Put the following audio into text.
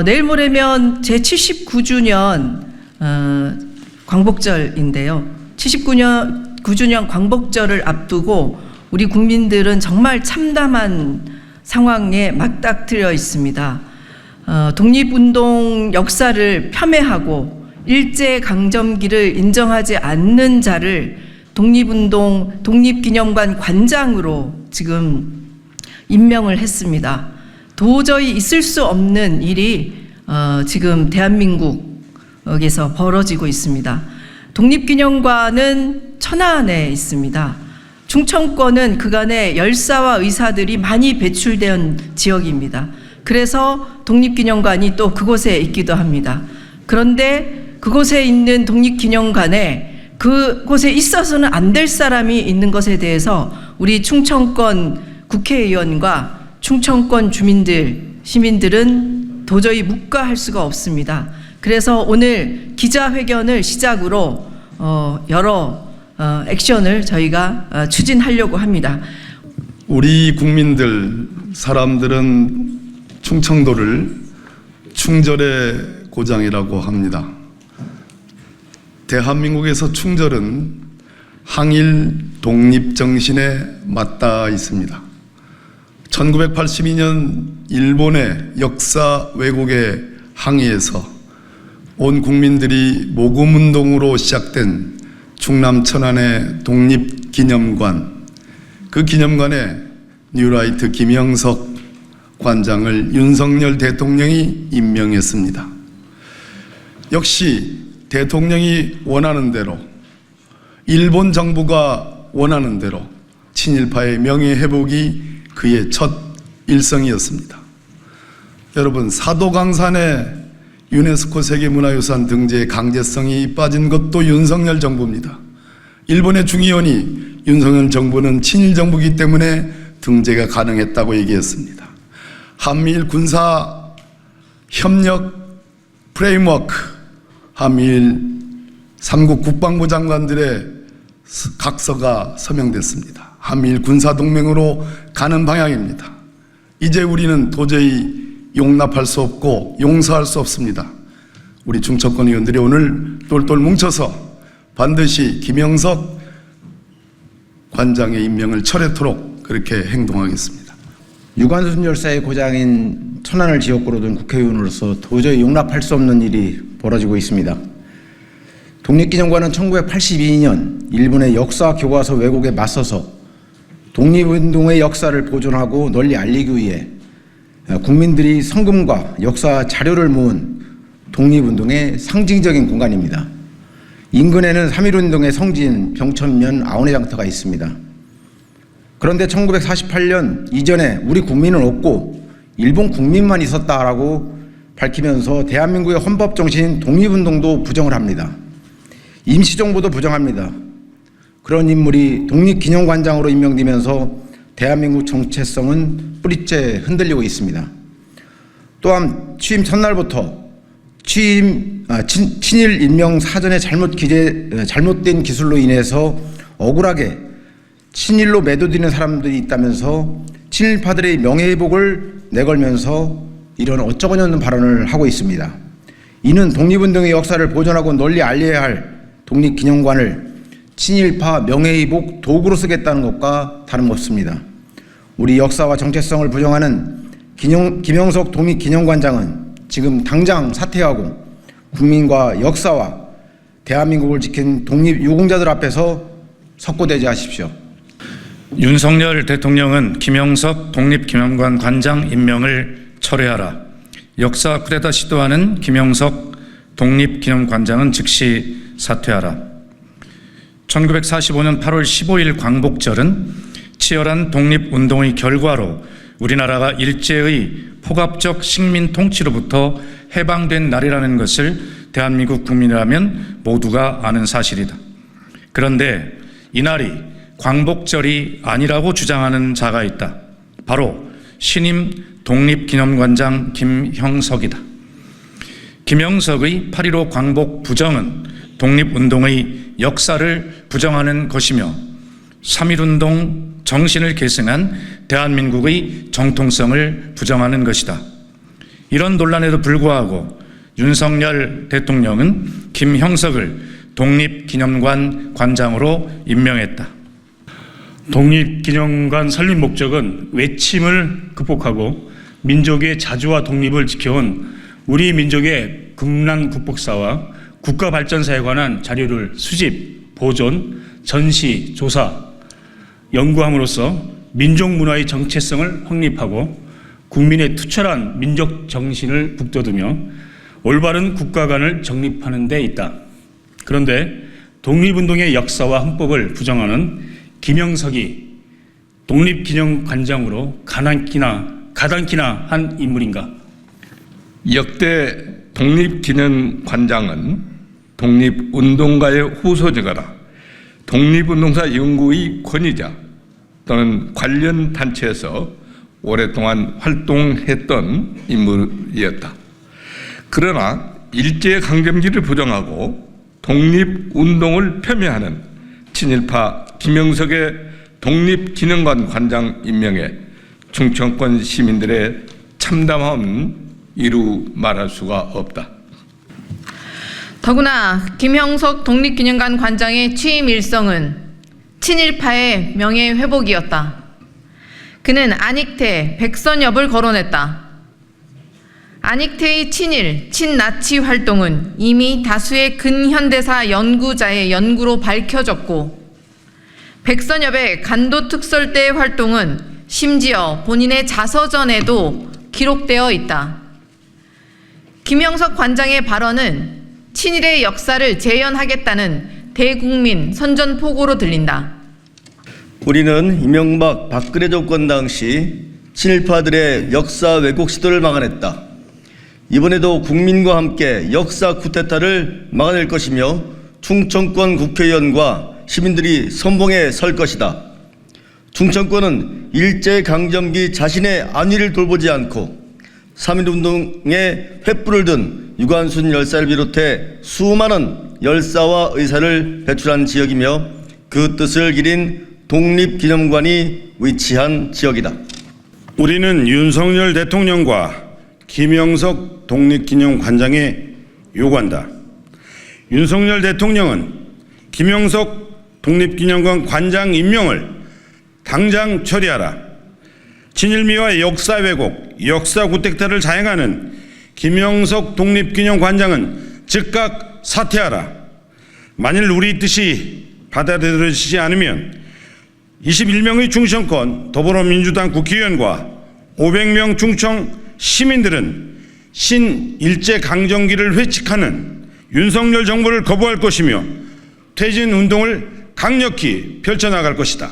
내일 모레면 제79주년 광복절인데요. 79주년 광복절을 앞두고 우리 국민들은 정말 참담한 상황에 맞닥뜨려 있습니다. 독립운동 역사를 폄훼하고 일제강점기를 인정하지 않는 자를 독립기념관 관장으로 지금 임명을 했습니다. 도저히 있을 수 없는 일이 지금 대한민국에서 벌어지고 있습니다. 독립기념관은 천안에 있습니다. 충청권은 그간의 열사와 의사들이 많이 배출된 지역입니다. 그래서 독립기념관이 또 그곳에 있기도 합니다. 그런데 그곳에 있는 독립기념관에 그곳에 있어서는 안 될 사람이 있는 것에 대해서 우리 충청권 국회의원과 충청권 시민들은 도저히 묵과할 수가 없습니다. 그래서 오늘 기자회견을 시작으로 여러 액션을 저희가 추진하려고 합니다. 우리 국민들, 사람들은 충청도를 충절의 고장이라고 합니다. 대한민국에서 충절은 항일 독립정신에 맞닿아 있습니다. 1982년 일본의 역사 왜곡의 항의에서 온 국민들이 모금운동으로 시작된 충남 천안의 독립기념관, 그 기념관에 뉴라이트 김영석 관장을 윤석열 대통령이 임명했습니다. 역시 대통령이 원하는 대로, 일본 정부가 원하는 대로 친일파의 명예회복이 그의 첫 일성이었습니다. 여러분, 사도강산의 유네스코 세계문화유산 등재의 강제성이 빠진 것도 윤석열 정부입니다. 일본의 중의원이 윤석열 정부는 친일 정부이기 때문에 등재가 가능했다고 얘기했습니다. 한미일 군사 협력 프레임워크, 한미일 3국 국방부 장관들의 각서가 서명됐습니다. 한미일 군사동맹으로 가는 방향입니다. 이제 우리는 도저히 용납할 수 없고 용서할 수 없습니다. 우리 충청권 의원들이 오늘 똘똘 뭉쳐서 반드시 김영석 관장의 임명을 철회토록 그렇게 행동하겠습니다. 유관순 열사의 고장인 천안을 지역구로 둔 국회의원으로서 도저히 용납할 수 없는 일이 벌어지고 있습니다. 독립기념관은 1982년 일본의 역사 교과서 왜곡에 맞서서 독립운동의 역사를 보존하고 널리 알리기 위해 국민들이 성금과 역사 자료를 모은 독립운동의 상징적인 공간입니다. 인근에는 3.1운동의 성지인 병천면 아오네 장터가 있습니다. 그런데 1948년 이전에 우리 국민은 없고 일본 국민만 있었다라고 밝히면서 대한민국의 헌법 정신인 독립운동도 부정을 합니다. 임시정부도 부정합니다. 그런 인물이 독립기념관장으로 임명되면서 대한민국 정체성은 뿌리째 흔들리고 있습니다. 또한 취임 첫날부터 친일 임명 사전에 잘못된 기술로 인해서 억울하게 친일로 매도되는 사람들이 있다면서 친일파들의 명예회복을 내걸면서 이런 어쩌고저쩌는 발언을 하고 있습니다. 이는 독립운동의 역사를 보존하고 널리 알려야 할 독립기념관을 친일파 명예회복 도구로 쓰겠다는 것과 다름없습니다. 우리 역사와 정체성을 부정하는 김영석 독립기념관장은 지금 당장 사퇴하고 국민과 역사와 대한민국을 지킨 독립유공자들 앞에서 석고대지 하십시오. 윤석열 대통령은 김영석 독립기념관 관장 임명을 철회하라. 역사 쿠데타 시도하는 김영석 독립기념관장은 즉시 사퇴하라. 1945년 8월 15일 광복절은 치열한 독립운동의 결과로 우리나라가 일제의 폭압적 식민 통치로부터 해방된 날이라는 것을 대한민국 국민이라면 모두가 아는 사실이다. 그런데 이날이 광복절이 아니라고 주장하는 자가 있다. 바로 신임 독립기념관장 김형석이다. 김형석의 8.15 광복 부정은 독립운동의 역사를 부정하는 것이며 3.1운동 정신을 계승한 대한민국의 정통성을 부정하는 것이다. 이런 논란에도 불구하고 윤석열 대통령은 김형석을 독립기념관 관장으로 임명했다. 독립기념관 설립 목적은 외침을 극복하고 민족의 자주와 독립을 지켜온 우리 민족의 국난 국복사와 국가 발전사에 관한 자료를 수집, 보존, 전시, 조사, 연구함으로써 민족 문화의 정체성을 확립하고 국민의 투철한 민족 정신을 북돋우며 올바른 국가관을 정립하는 데 있다. 그런데 독립운동의 역사와 헌법을 부정하는 김형석이 독립기념관장으로 가당키나 한 인물인가? 역대 독립기념관장은 독립운동가의 후손이거나 독립운동사 연구의 권위자 또는 관련 단체에서 오랫동안 활동했던 인물이었다. 그러나 일제강점기를 부정하고 독립운동을 폄훼하는 친일파 김형석의 독립기념관 관장 임명에 충청권 시민들의 참담함은 이루 말할 수가 없다. 더구나 김형석 독립기념관 관장의 취임 일성은 친일파의 명예회복이었다. 그는 안익태, 백선엽을 거론했다. 안익태의 친일, 친나치 활동은 이미 다수의 근현대사 연구자의 연구로 밝혀졌고 백선엽의 간도특설대의 활동은 심지어 본인의 자서전에도 기록되어 있다. 김형석 관장의 발언은 친일의 역사를 재현하겠다는 대국민 선전포고로 들린다. 우리는 이명박 박근혜 정권 당시 친일파들의 역사 왜곡 시도를 막아냈다. 이번에도 국민과 함께 역사 쿠데타를 막아낼 것이며 충청권 국회의원과 시민들이 선봉에 설 것이다. 충청권은 일제강점기 자신의 안위를 돌보지 않고 3.1운동에 횃불을 든 유관순 열사를 비롯해 수많은 열사와 의사를 배출한 지역이며 그 뜻을 기린 독립기념관이 위치한 지역이다. 우리는 윤석열 대통령과 김형석 독립기념관장에 요구한다. 윤석열 대통령은 김형석 독립기념관 관장 임명을 당장 처리하라. 친일미와 역사 왜곡, 역사 쿠데타를 자행하는 김형석 독립기념관장은 즉각 사퇴하라. 만일 우리 뜻이 받아들여지지 않으면 21명의 충청권 더불어민주당 국회의원과 500명 충청 시민들은 신일제강점기를 회칙하는 윤석열 정부를 거부할 것이며 퇴진운동을 강력히 펼쳐나갈 것이다.